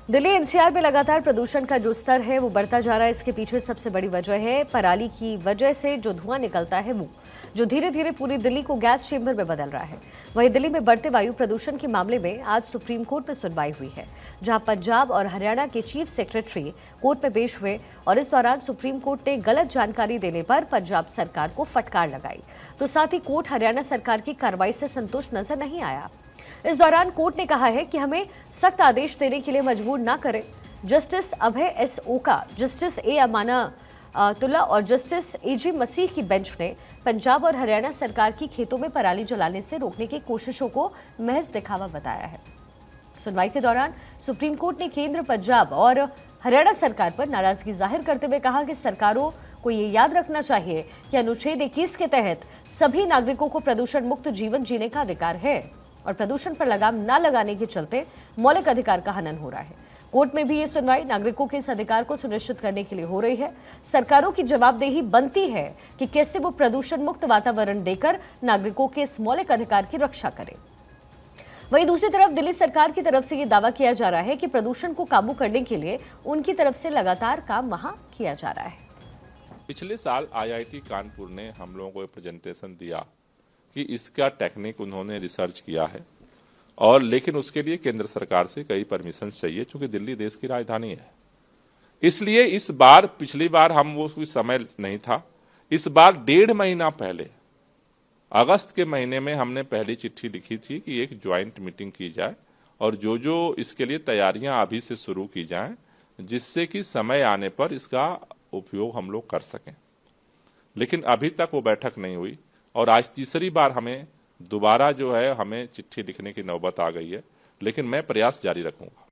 Delhi NCR में लगातार प्रदूषण का जो स्तर है वो बढ़ता जा रहा है। इसके पीछे सबसे बड़ी वजह है पराली की वजह से जो धुआं निकलता है वो जो धीरे धीरे पूरी दिल्ली को गैस चेंबर में बदल रहा है। वहीं दिल्ली में बढ़ते वायु प्रदूषण के मामले में आज सुप्रीम कोर्ट में सुनवाई हुई है, जहां पंजाब और हरियाणा के चीफ सेक्रेटरी कोर्ट में पेश हुए और इस दौरान सुप्रीम कोर्ट ने गलत जानकारी देने पर पंजाब सरकार को फटकार लगाई। तो साथ ही कोर्ट हरियाणा सरकार की कार्रवाई से संतुष्ट नजर नहीं आया। इस दौरान कोर्ट ने कहा है कि हमें सख्त आदेश देने के लिए मजबूर न करें। जस्टिस अभय एस ओका, जस्टिस ए अमानतुल्ला और जस्टिस एजी मसीह की बेंच ने पंजाब और हरियाणा सरकार की खेतों में पराली जलाने से रोकने की कोशिशों को महज दिखावा बताया है। सुनवाई के दौरान सुप्रीम कोर्ट ने केंद्र, पंजाब और हरियाणा सरकार पर नाराजगी जाहिर करते हुए कहा कि सरकारों को ये याद रखना चाहिए कि अनुच्छेद 21 के तहत सभी नागरिकों को प्रदूषण मुक्त जीवन जीने का अधिकार है और प्रदूषण पर लगाम न लगाने के चलते मौलिक अधिकार का हनन हो रहा है। कोर्ट में भी ये सुनवाई नागरिकों के इस अधिकार को सुनिश्चित करने के लिए हो रही है। सरकारों की जवाबदेही बनती है कि कैसे वो प्रदूषण मुक्त वातावरण देकर नागरिकों के इस मौलिक अधिकार की रक्षा करें। वहीं दूसरी तरफ दिल्ली सरकार की तरफ से ये दावा किया जा रहा है कि प्रदूषण को काबू करने के लिए उनकी तरफ से लगातार काम वहां किया जा रहा है। पिछले साल आईआईटी कानपुर ने हम लोगों को एक प्रेजेंटेशन दिया कि इसका टेक्निक उन्होंने रिसर्च किया है और लेकिन उसके लिए केंद्र सरकार से कई परमिशन चाहिए, क्योंकि दिल्ली देश की राजधानी है। इसलिए इस बार, पिछली बार हम वो कोई समय नहीं था, इस बार 1.5 महीना पहले अगस्त के महीने में हमने पहली चिट्ठी लिखी थी कि एक ज्वाइंट मीटिंग की जाए और जो इसके लिए तैयारियां अभी से शुरू की जाएं, जिससे कि समय आने पर इसका उपयोग हम लोग कर सकें। लेकिन अभी तक वो बैठक नहीं हुई और आज तीसरी बार हमें दोबारा हमें चिट्ठी लिखने की नौबत आ गई है, लेकिन मैं प्रयास जारी रखूंगा।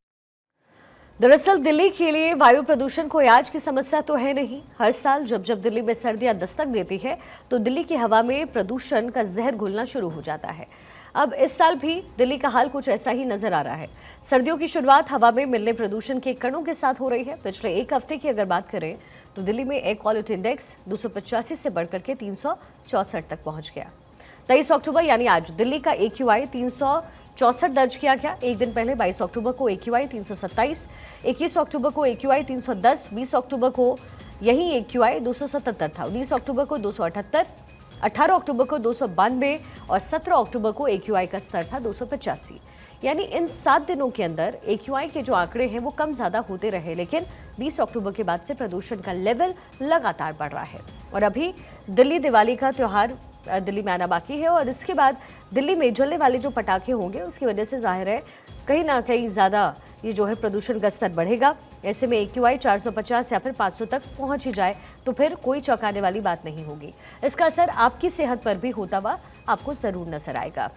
दरअसल दिल्ली के लिए वायु प्रदूषण कोई आज की समस्या तो है नहीं। हर साल जब जब दिल्ली में सर्दियां दस्तक देती है तो दिल्ली की हवा में प्रदूषण का जहर घुलना शुरू हो जाता है। अब इस साल भी दिल्ली का हाल कुछ ऐसा ही नजर आ रहा है। सर्दियों की शुरुआत हवा में मिलने प्रदूषण के कणों के साथ हो रही है। पिछले एक हफ्ते की अगर बात करें तो दिल्ली में एयर क्वालिटी इंडेक्स 285 से बढ़कर के 364 तक पहुंच गया। 23 अक्टूबर यानी आज दिल्ली का AQI 364 दर्ज किया गया। एक दिन पहले 22 अक्टूबर को AQI 327, 21 अक्टूबर को AQI 310, 20 अक्टूबर को यही AQI 277 था, 19 अक्टूबर को 278, 18 अक्टूबर को 292 और 17 अक्टूबर को AQI का स्तर था 285। यानी इन 7 दिनों के अंदर AQI के जो आंकड़े हैं वो कम ज्यादा होते रहे, लेकिन 20 अक्टूबर के बाद से प्रदूषण का लेवल लगातार बढ़ रहा है। और अभी दिल्ली दिवाली का त्यौहार दिल्ली में आना बाकी है और इसके बाद दिल्ली में जलने वाले जो पटाखे होंगे उसकी वजह से जाहिर है कहीं ना कहीं ज़्यादा ये जो है प्रदूषण का स्तर बढ़ेगा। ऐसे में AQI 450 या फिर 500 तक पहुंच ही जाए तो फिर कोई चौंकाने वाली बात नहीं होगी। इसका असर आपकी सेहत पर भी होता हुआ आपको ज़रूर नजर आएगा।